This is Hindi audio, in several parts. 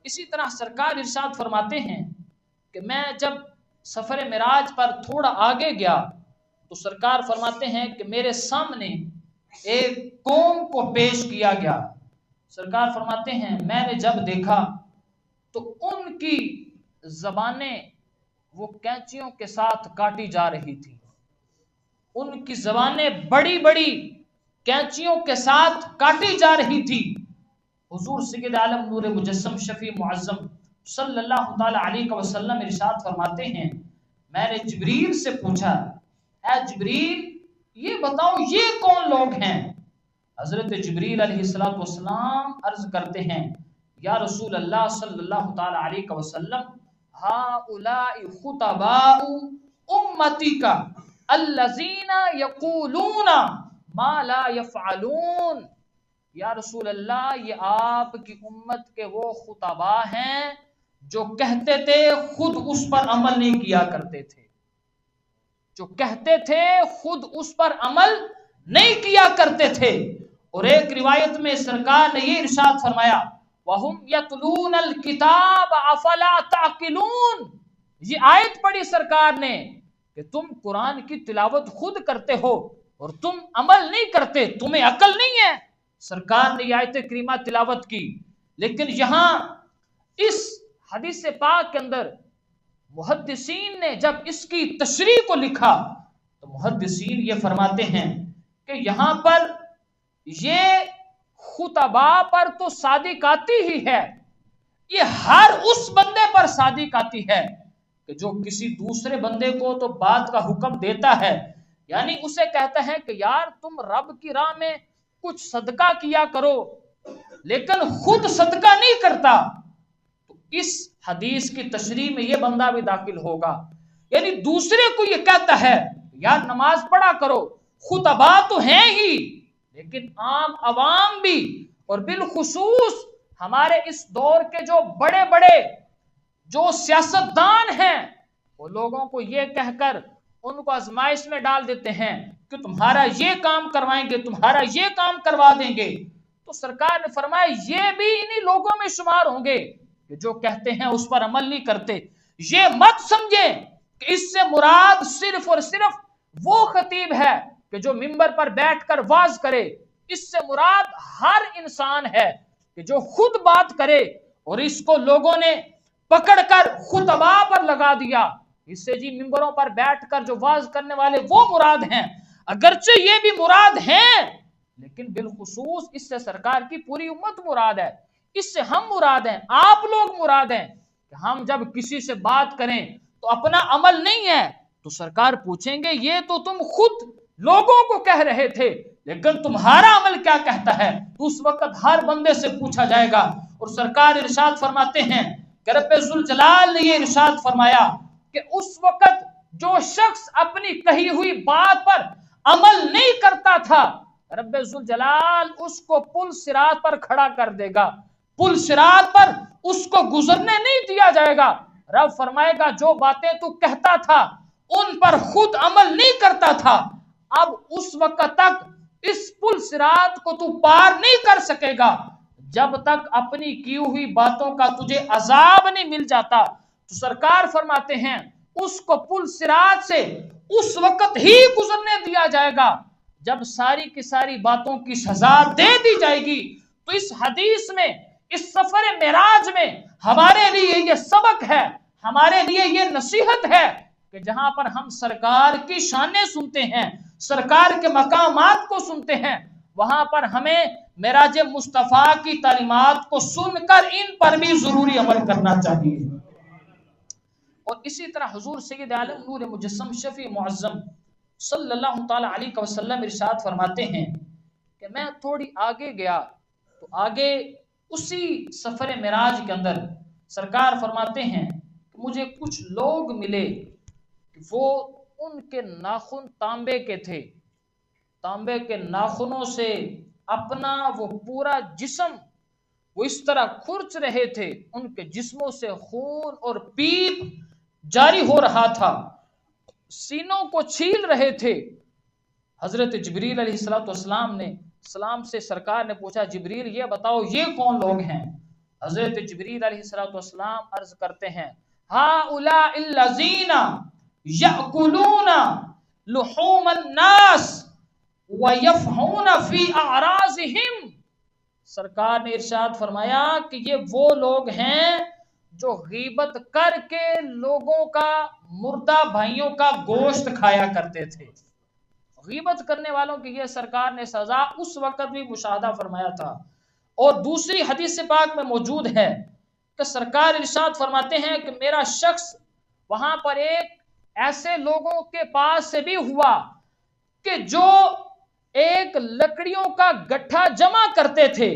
इसी तरह सरकार इरशाद फरमाते हैं कि मैं जब सफ़र मिराज पर थोड़ा आगे गया तो सरकार फरमाते हैं कि मेरे सामने एक कौम को पेश किया गया। सरकार फरमाते हैं मैंने जब देखा तो उनकी ज़बानें वो कैंचियों के साथ काटी जा रही थी। उनकी ज़बानें बड़ी बड़ी कैंचियों के साथ काटी जा रही थी। हुजूर सय्यद आलम नूर मुजस्सम शफी मुअज्जम सल्लल्लाहु ताला अलैहि वसल्लम इरशाद फरमाते हैं मैंने जिब्रील से पूछा, ऐ जिब्रील ये बताओ ये कौन लोग हैं? हजरत जिब्रील अलैहिस्सलातु वस्सलाम अर्ज करते हैं या रसूल अल्लाह सल्लल्लाहु ताला अलैहि वसल्लम हाउलाई खुतबाउ उम्मतिका अल्लज़ीना यक़ूलूना मा ला यफ़अलून। या रसूल अल्लाह ये आपकी उम्मत के वो खुतबा हैं जो कहते थे खुद उस पर अमल नहीं किया करते थे, जो कहते थे खुद उस पर अमल नहीं किया करते थे। और एक रिवायत में सरकार ने ये इरशाद फरमाया वहुम यतलूनल किताब अफला ताकिलून। ये आयत पढ़ी सरकार ने कि तुम कुरान की तिलावत खुद करते हो और तुम अमल नहीं करते, तुम्हें अकल नहीं है। सरकार ने आयत करीमा तिलावत की, लेकिन यहां इस हदीस पाक के अंदर मुहद्दिसीन ने जब इसकी तशरीह को लिखा तो मुहद्दिसीन ये फरमाते हैं कि यहां पर ये खुतबा पर तो सादिक आती ही है, ये हर उस बंदे पर सादिक आती है कि जो किसी दूसरे बंदे को तो बात का हुक्म देता है, यानी उसे कहता है कि यार तुम रब की राह में कुछ सदका किया करो, लेकिन खुद सदका नहीं करता, तो इस हदीस की तशरीह में यह बंदा भी दाखिल होगा। यानी दूसरे को यह कहता है यार नमाज पढ़ा करो, खुतबा तो हैं ही, लेकिन आम अवाम भी और बिलखुसूस हमारे इस दौर के जो बड़े बड़े जो सियासतदान हैं वो लोगों को ये कहकर उनको आजमाइश में डाल देते हैं कि तुम्हारा ये काम करवाएंगे, तुम्हारा ये काम करवा देंगे। तो सरकार ने फरमाया ये भी इन्हीं लोगों में शुमार होंगे कि जो कहते हैं उस पर अमल नहीं करते। ये मत समझे कि इससे मुराद सिर्फ और सिर्फ वो खतीब है कि जो मिंबर पर बैठकर वाज करे। इससे मुराद हर इंसान है कि जो खुद बात करे और इसको लोगों ने पकड़कर खुतबा पर लगा दिया। इससे जी मिंबरों पर बैठकर जो वाज करने वाले वो मुराद हैं, अगरचे ये भी मुराद हैं, लेकिन बिलखुसूस इससे सरकार की पूरी उम्मत मुराद है, इससे हम मुराद हैं, आप लोग मुराद हैं। कि हम जब किसी से बात करें तो अपना अमल नहीं है तो सरकार पूछेंगे ये तो तुम खुद लोगों को कह रहे थे, लेकिन तुम्हारा अमल क्या कहता है? तो उस वक्त हर बंदे से पूछा जाएगा। और सरकार इरशाद फरमाते हैं कि रब्बे जुल जलाल ने ये इरशाद फरमाया कि उस वक्त जो शख्स अपनी कही हुई बात पर अमल नहीं करता था, रब्बे जुल जलाल उसको पुल सिरात पर खड़ा कर देगा, पुल सिरात पर उसको गुजरने नहीं दिया जाएगा। रब फरमाएगा जो बातें तू कहता था उन पर खुद अमल नहीं करता था, अब उस वक्त तक इस पुल सिरात को तू पार नहीं कर सकेगा जब तक अपनी की हुई बातों का तुझे अजाब नहीं मिल जाता। तो सरकार फरमाते हैं उसको पुल सिरात से उस वक्त ही गुजरने दिया जाएगा जब सारी की सारी बातों की सजा दे दी जाएगी। तो इस हदीस में, इस सफर मेराज में हमारे लिए ये सबक है, हमारे लिए ये नसीहत है कि जहां पर हम सरकार की शानें सुनते हैं, सरकार के मकामात को सुनते हैं, वहां पर हमें मेराज मुस्तफा की तालीमात को सुनकर इन पर भी जरूरी अमल करना चाहिए। और इसी तरह हुजूर सय्यद आलम नूर मुजस्सम शफी मुअज्जम सल्लल्लाहु ताला अलैहि वसल्लम इरशाद फरमाते हैं कि मैं थोड़ी आगे गया तो आगे उसी सफर मेराज के अंदर सरकार फरमाते हैं कि मुझे कुछ लोग मिले कि वो उनके नाखून तांबे के थे, तांबे के नाखूनों से अपना वो पूरा जिस्म वो इस तरह खुरच रहे थे, उनके जिस्मों से खून और पीप जारी हो रहा था, सीनों को छील रहे थे। हजरत जिब्रील अलैहिस्सलाम ने सलाम से सरकार ने पूछा जिब्रील ये बताओ ये कौन लोग हैं? हजरत जिब्रील अलैहिस्सलाम अर्ज करते हैं, हाउलाइल्लज़ीना यअकुलूना लुहूमन नास व यफ़ऊना फी अराज़िहिम। सरकार ने इरशाद फरमाया कि ये वो लोग हैं जो गीबत करके लोगों का, मुर्दा भाइयों का गोश्त खाया करते थे। गीबत करने वालों की ये सरकार ने सजा उस वक्त भी मुशाहदा फरमाया था। और दूसरी हदीस पाक में मौजूद है कि सरकार इरशाद फरमाते हैं कि मेरा शख्स वहां पर एक ऐसे लोगों के पास से भी हुआ कि जो एक लकड़ियों का गट्ठा जमा करते थे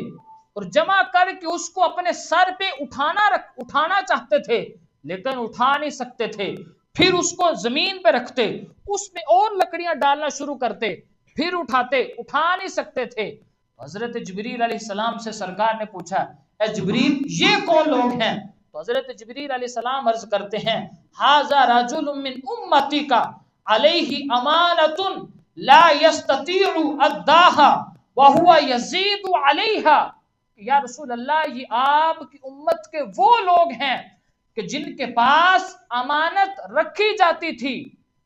और जमा करके उसको अपने सर पे उठाना चाहते थे, लेकिन उठा नहीं सकते थे। फिर उसको जमीन पे रखते, उसमें और लकड़ियां डालना शुरू करते, फिर उठाते, उठा नहीं सकते थे। हजरत जिब्रील अलैहिस्सलाम से सरकार ने पूछा, ए जिब्रील ये कौन लोग हैं? तो हजरत जिब्रील अलैहिस्सलाम अर्ज करते हैं, हाजा रजुलुम मिन उम्मती का अलैहि अमानतुन ला यस्ततीउ अद्दाहा व हुवा यजीदु अलैहा। या रसूल अल्लाह, ये आपकी उम्मत के वो लोग हैं कि जिनके पास अमानत रखी जाती थी,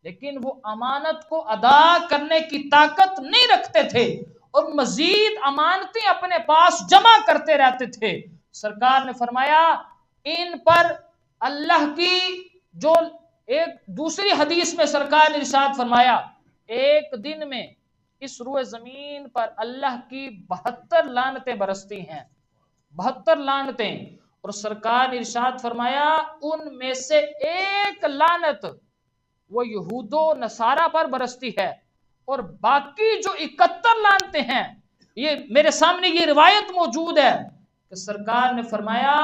लेकिन वो अमानत को अदा करने की ताकत नहीं रखते थे और मजीद अमानतें अपने पास जमा करते रहते थे। सरकार ने फरमाया, इन पर अल्लाह की जो एक दूसरी हदीस में सरकार ने इरशाद फरमाया, एक दिन में इस रुए जमीन पर अल्लाह की 72 लानतें बरसती हैं, 72 लानतें। और सरकार ने इरशाद फरमाया, उनमें से एक लानत वो यहूदो नसारा पर बरसती है और बाकी जो 71 लानतें हैं, ये मेरे सामने ये रिवायत मौजूद है कि सरकार ने फरमाया,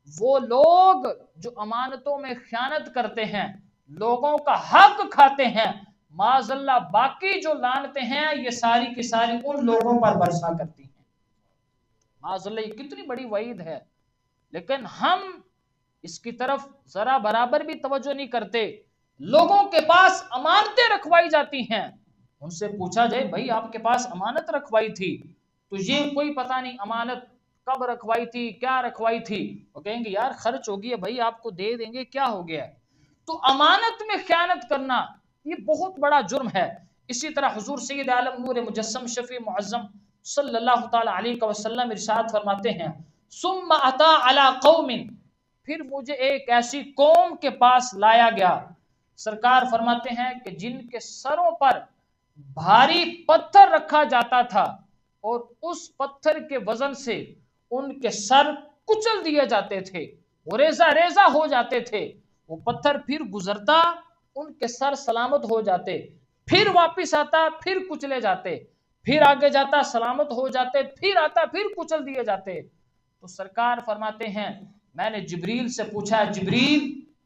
वो लोग जो अमानतों में खयानत करते हैं, लोगों का हक खाते हैं, माज़अल्लाह बाकी जो लानतें हैं ये सारी की सारी उन लोगों पर बरसा करती हैं। माज़अल्लाह, ये कितनी बड़ी वईद है, लेकिन हम इसकी तरफ जरा बराबर भी तवज्जो नहीं करते। लोगों के पास अमानतें रखवाई जाती हैं, उनसे पूछा जाए, भाई आपके पास अमानत रखवाई थी, तो ये कोई पता नहीं अमानत कब रखवाई थी, क्या रखवाई थी। वो कहेंगे यार खर्च हो गई है भाई, आपको दे देंगे, क्या हो गया। तो अमानत में खयानत करना ये बहुत बड़ा जुर्म है। इसी तरह हुजूर सैयद आलम नूर मुजस्सम शफी मुअज्जम सल्लल्लाहु तआला अलैहि वसल्लम इरशाद फरमाते हैं, सुम्मा अता अला कौमिन, फिर मुझे एक ऐसी कौम के पास लाया गया। सरकार फरमाते हैं कि जिनके सरों पर भारी पत्थर रखा जाता था और उस पत्थर के वजन से उनके सर कुचल दिए जाते थे, वो रेजा रेजा हो जाते थे। वो पत्थर फिर गुजरता, उनके सर सलामत हो जाते, फिर वापिस आता, फिर कुचले जाते, फिर आगे जाता, सलामत हो जाते, फिर आता, फिर कुचल दिए जाते। तो सरकार फरमाते हैं, मैंने जिब्रील से पूछा, जिब्रील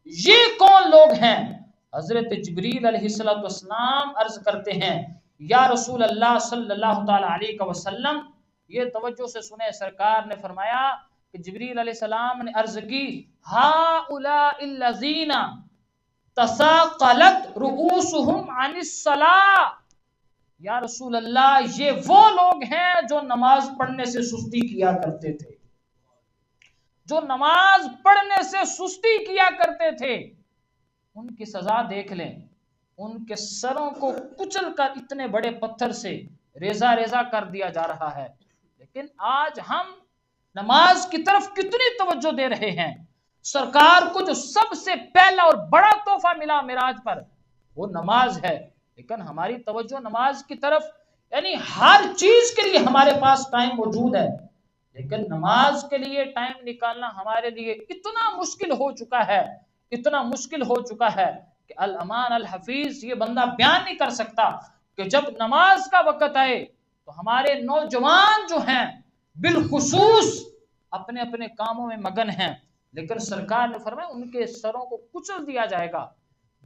ये कौन लोग हैं? हजरत जिब्रील अलैहिस्सलाम अर्ज करते हैं, या रसूल अल्लाह सल्लल्लाहु तआला अलैहि वसल्लम, ये तवज्जो से सुने। सरकार ने फरमाया कि जिब्रील अलैहिस्सलाम ने अर्ज की, हाउलाइल्लज़ीना तसाक़लत रुऊसुहुम अनिस्सलाह। या रसूल अल्लाह, ये वो लोग हैं जो नमाज पढ़ने से सुस्ती किया करते थे, जो नमाज पढ़ने से सुस्ती किया करते थे। उनकी सजा देख लें, उनके सरों को कुचल कर इतने बड़े पत्थर से रेजा रेजा कर दिया जा रहा है। लेकिन आज हम नमाज की तरफ कितनी तवज्जो दे रहे हैं। सरकार को जो सबसे पहला और बड़ा तोहफा मिला मिराज पर, वो नमाज है, लेकिन हमारी तवज्जो नमाज की तरफ, यानी हर चीज के लिए हमारे पास टाइम मौजूद है, लेकिन नमाज के लिए टाइम निकालना हमारे लिए इतना मुश्किल हो चुका है, इतना मुश्किल हो चुका है कि अल अमान अल हफीज ये बंदा बयान नहीं कर सकता कि जब नमाज का वक्त आए तो हमारे नौजवान जो हैं बिलखुसूस अपने अपने कामों में मगन हैं, लेकिन सरकार ने फरमाया उनके सरों को कुचल दिया जाएगा,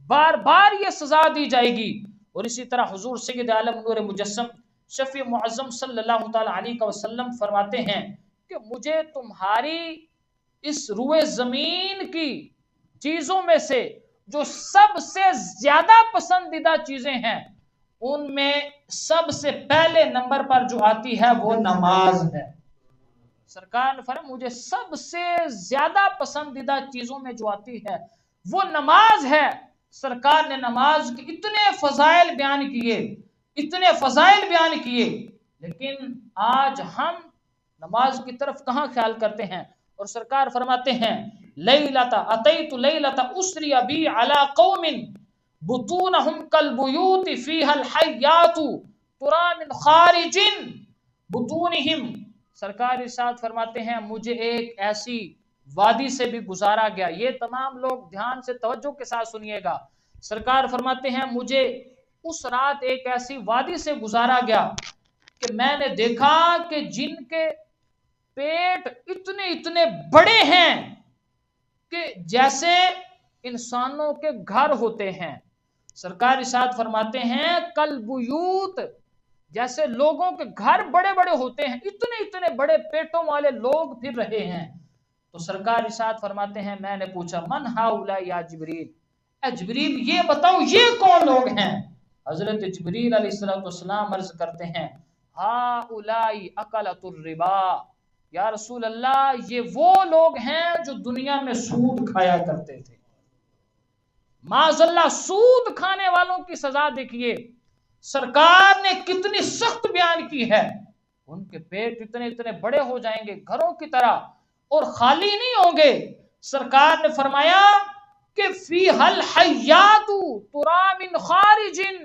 बार बार ये सजा दी जाएगी। और इसी तरह हुजूर सैयद आलम नूर मुजस्सम शफी मुअज्जम सल्लल्लाहु तआला अलैहि वसल्लम फरमाते हैं कि मुझे तुम्हारी इस रुए जमीन की चीजों में से जो सबसे ज्यादा पसंदीदा चीजें हैं, उनमें सबसे पहले नंबर पर जो आती है वो नमाज है। सरकार ने फरमाया मुझे सबसे ज्यादा पसंदीदा चीजों में जो आती है वो नमाज है। सरकार ने नमाज के इतने फजाइल बयान किए, इतने फजाइल बयान किए, लेकिन आज हम नमाज की तरफ कहां ख्याल करते हैं। और सरकार फरमाते हैं लैलता अतैतु लैलता उसरी अबी अला कौमिन बुतूनहुम कल बुयूत फीहल हय्यातु तुरा मिन खारिजिन बुतूनहिम। सरकार इरशाद फरमाते हैं मुझे एक ऐसी वादी से भी गुजारा गया। ये तमाम लोग ध्यान से तवज्जो के साथ सुनिएगा। सरकार फरमाते हैं मुझे उस रात एक ऐसी वादी से गुजारा गया कि मैंने देखा कि जिनके पेट इतने इतने बड़े हैं कि जैसे इंसानों के घर होते हैं। सरकार इरशाद फरमाते हैं कल बुयूत, जैसे लोगों के घर बड़े बड़े होते हैं, इतने इतने बड़े पेटों वाले लोग फिर रहे हैं। तो सरकार इरशाद फरमाते हैं मैंने पूछा मन हाउला या जिब्रील, ए जिब्रील ये बताओ ये कौन लोग हैं। हजरत जिब्रील अलैहिस्सलाम अर्ज करते हैं हाउलाई अकलतुर रिबा, या रसूल अल्लाह ये वो लोग हैं जो दुनिया में सूद खाया करते थे। माज़अल्लाह सूद खाने वालों की सजा देखिए, सरकार ने कितनी सख्त बयान की है। उनके पेट इतने इतने बड़े हो जाएंगे घरों की तरह और खाली नहीं होंगे। सरकार ने फरमाया कि फी हल हय्यातु तुरा मिन खारिजिन,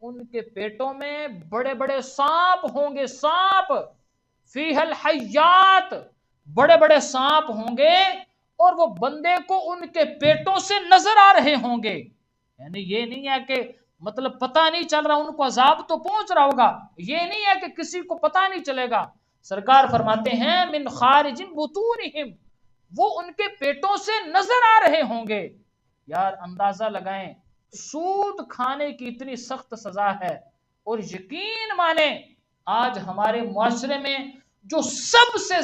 उनके पेटों में बड़े बड़े सांप होंगे, सांप। फी हल हय्यात, बड़े बड़े सांप होंगे और वो बंदे को उनके पेटों से नजर आ रहे होंगे। यानी ये नहीं है कि मतलब पता नहीं चल रहा, उनको अजाब तो पहुंच रहा होगा, ये नहीं है कि किसी को पता नहीं चलेगा। सरकार फरमाते हैं मिन खारिजिन बुतूनहिम, वो उनके पेटों से नजर आ रहे होंगे। यार अंदाजा लगाएं सूद खाने की इतनी सख्त सजा है। और यकीन माने आज हमारे मुआशरे में जो सबसे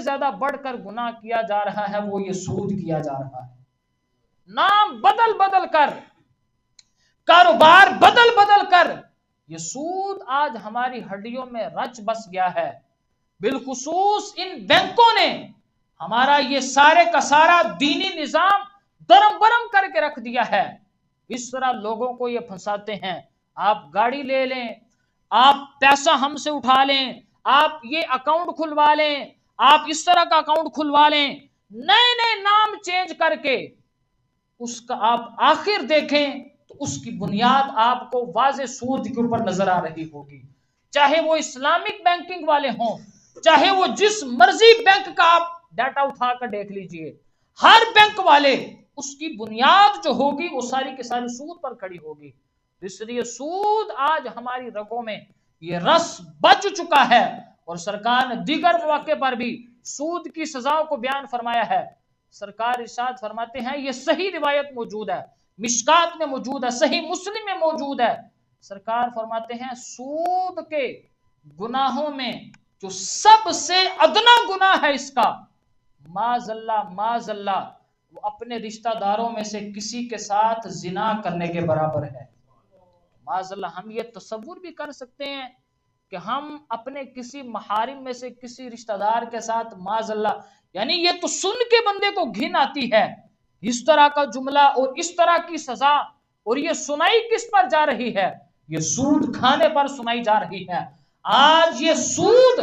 ज्यादा बढ़कर गुनाह किया जा रहा है वो ये सूद किया जा रहा है। नाम बदल बदल कर, कारोबार बदल बदल कर ये सूद आज हमारी हड्डियों में रच बस गया है। बिलखुसूस इन बैंकों ने हमारा ये सारे का सारा दीनी निजाम दरम बरम करके रख दिया है। इस तरह लोगों को ये फंसाते हैं, आप गाड़ी ले लें, आप पैसा हमसे उठा लें, आप ये अकाउंट खुलवा लें, आप इस तरह का अकाउंट खुलवा लें, नए नए नाम चेंज करके उसका आप आखिर देखें तो उसकी बुनियाद आपको वाज़े सूद के ऊपर नजर आ रही होगी। चाहे वो इस्लामिक बैंकिंग वाले हों, चाहे वो जिस मर्जी बैंक का आप डाटा उठाकर देख लीजिए, हर बैंक वाले उसकी बुनियाद जो होगी वो सारी की सारी सूद पर खड़ी होगी। इसलिए सूद आज हमारी रगों में ये रस बच चुका है। और सरकार ने दीगर मौके पर भी सूद की सजाओं को बयान फरमाया है। सरकार इरशाद फरमाते हैं, ये सही रिवायत मौजूद है, मिशकात में मौजूद है, सही मुस्लिम में मौजूद है। सरकार फरमाते हैं सूद के गुनाहों में जो सबसे अदना गुनाह है इसका माज़अल्लाह वो अपने रिश्तेदारों में से किसी के साथ जिना करने के बराबर है। माज़अल्लाह हम ये तसव्वुर भी कर सकते हैं कि हम अपने किसी महारिम में से किसी रिश्तेदार के साथ माज़अल्लाह, यानी ये तो सुन के बंदे को घिन आती है इस तरह का जुमला और इस तरह की सजा। और ये सुनाई किस पर जा रही है, ये सूद खाने पर सुनाई जा रही है। आज ये सूद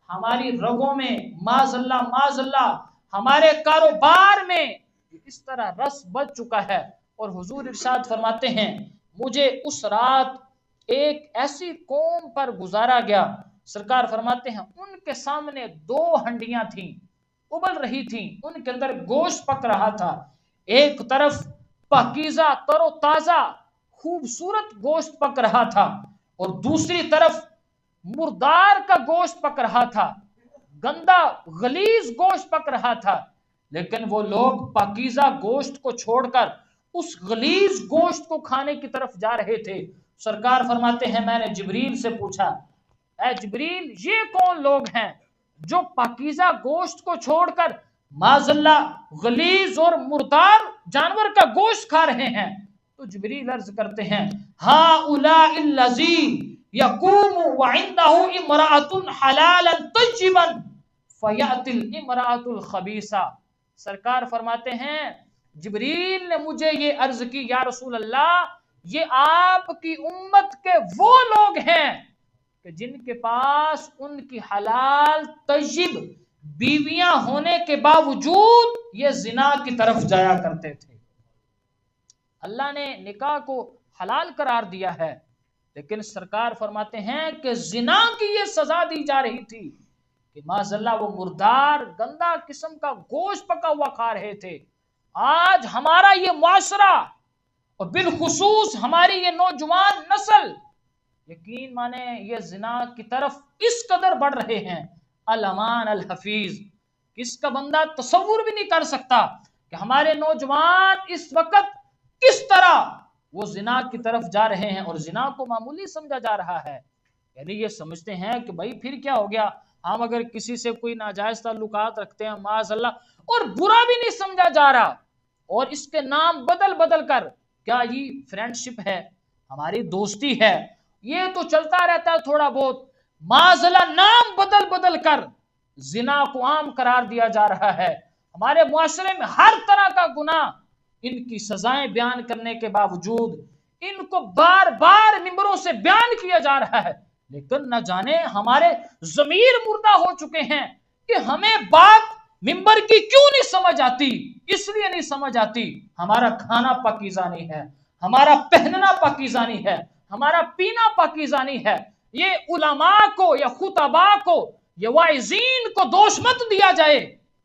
हमारी रगों में माज़अल्लाह हमारे कारोबार में इस तरह रस बच चुका है। और हुजूर इरशाद फरमाते हैं मुझे उस रात एक ऐसी कौम पर गुजारा गया। सरकार फरमाते हैं उनके सामने 2 हंडियां थीं, उबल रही थीं, उनके अंदर गोश्त पक रहा था। एक तरफ पाकीज़ा तरोताजा खूबसूरत गोश्त पक रहा था और दूसरी तरफ मुर्दार का गोश्त पक रहा था, गंदा गलीज गोश्त पक रहा था। लेकिन वो लोग पाकीज़ा गोश्त को छोड़कर उस गलीज गोश्त को खाने की तरफ जा रहे थे। सरकार फरमाते हैं मैंने जिब्रील से पूछा, ऐ जिब्रील ये कौन लोग हैं जो पाकीज़ा गोश्त को छोड़कर माज़अल्लाह गलीज और मुर्दार जानवर का गोश्त खा रहे हैं। तो जिब्रील अर्ज करते हैं हाउलाइल्लज़ी यकूमु व इंदहु इमराअतुन हलालन तय्यिबन फयातिल इमराअतुल खबीसा। सरकार फरमाते हैं जिब्रील ने मुझे ये अर्ज की, या रसूल अल्लाह, ये आपकी उम्मत के वो लोग हैं कि जिनके पास उनकी हलाल तय्यिब बीवियां होने के बावजूद ये जिना की तरफ जाया करते थे। अल्लाह ने निकाह को हलाल करार दिया है, लेकिन सरकार फरमाते हैं कि जिना की ये सजा दी जा रही थी कि माज़अल्लाह वो मुर्दार गंदा किस्म का गोश्त पका हुआ खा रहे थे। आज हमारा ये मुआशरा और बिलखुसूस हमारी ये नौजवान नस्ल, यकीन माने ये जिना की तरफ इस कदर बढ़ रहे हैं। अल अमान अल हफीज, किसका बंदा तसव्वुर भी नहीं कर सकता कि हमारे नौजवान इस वक्त किस तरह वो जिना की तरफ जा रहे हैं और जिना को मामूली समझा जा रहा है। यानी ये समझते हैं कि भाई फिर क्या हो गया, हम अगर किसी से कोई नाजायज ताल्लुकात रखते हैं माज़अल्लाह, और बुरा भी नहीं समझा जा रहा, और इसके नाम बदल बदल कर, क्या ये फ्रेंडशिप है, हमारी दोस्ती है, ये तो चलता रहता है थोड़ा बहुत, माज़अल्लाह नाम बदल बदल कर जिना को आम करार दिया जा रहा है। हमारे मुआशरे में हर तरह का गुनाह, इनकी सजाएं बयान करने के बावजूद इनको बार बार मिंबरों से बयान किया जा रहा है, लेकिन न जाने हमारे जमीर मुर्दा हो चुके हैं कि हमें बात मिंबर की क्यों नहीं समझ आती। इसलिए नहीं समझ आती, हमारा खाना पाकीज़ा नहीं है, हमारा पहनना पाकीज़ा नहीं है, हमारा पीना पाकीज़ा नहीं है। ये उलमा को या खुतबा को या वाइजीन को दोष मत दिया जाए,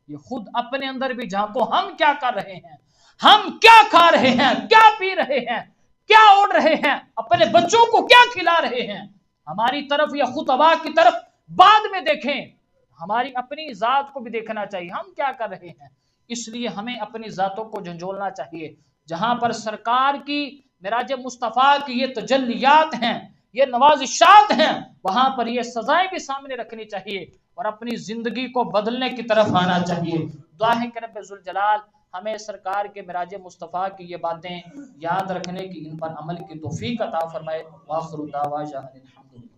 ये खुद अपने अंदर भी झांको, हम क्या कर रहे हैं, हम क्या खा रहे हैं, क्या पी रहे हैं, क्या ओढ़ रहे हैं, अपने बच्चों को क्या खिला रहे हैं। हमारी तरफ या खुतबा की तरफ बाद में देखें, हमारी अपनी जात को भी देखना चाहिए, हम क्या कर रहे हैं। इसलिए हमें अपनी जातों को झंझोलना चाहिए। जहां पर सरकार की मिराज मुस्तफ़ा की ये तजल्लियात हैं, ये नवाजिशात हैं, वहां पर ये सजाएं भी सामने रखनी चाहिए और अपनी जिंदगी को बदलने की तरफ आना चाहिए। दुआ है कि रब्बे ज़ुल जलाल हमें सरकार के मिराज मुस्तफ़ा की ये बातें याद रखने की, इन पर अमल की तौफीक अता फरमाए। वाखिरु दावाना अनिल हम्दुलिल्लाह।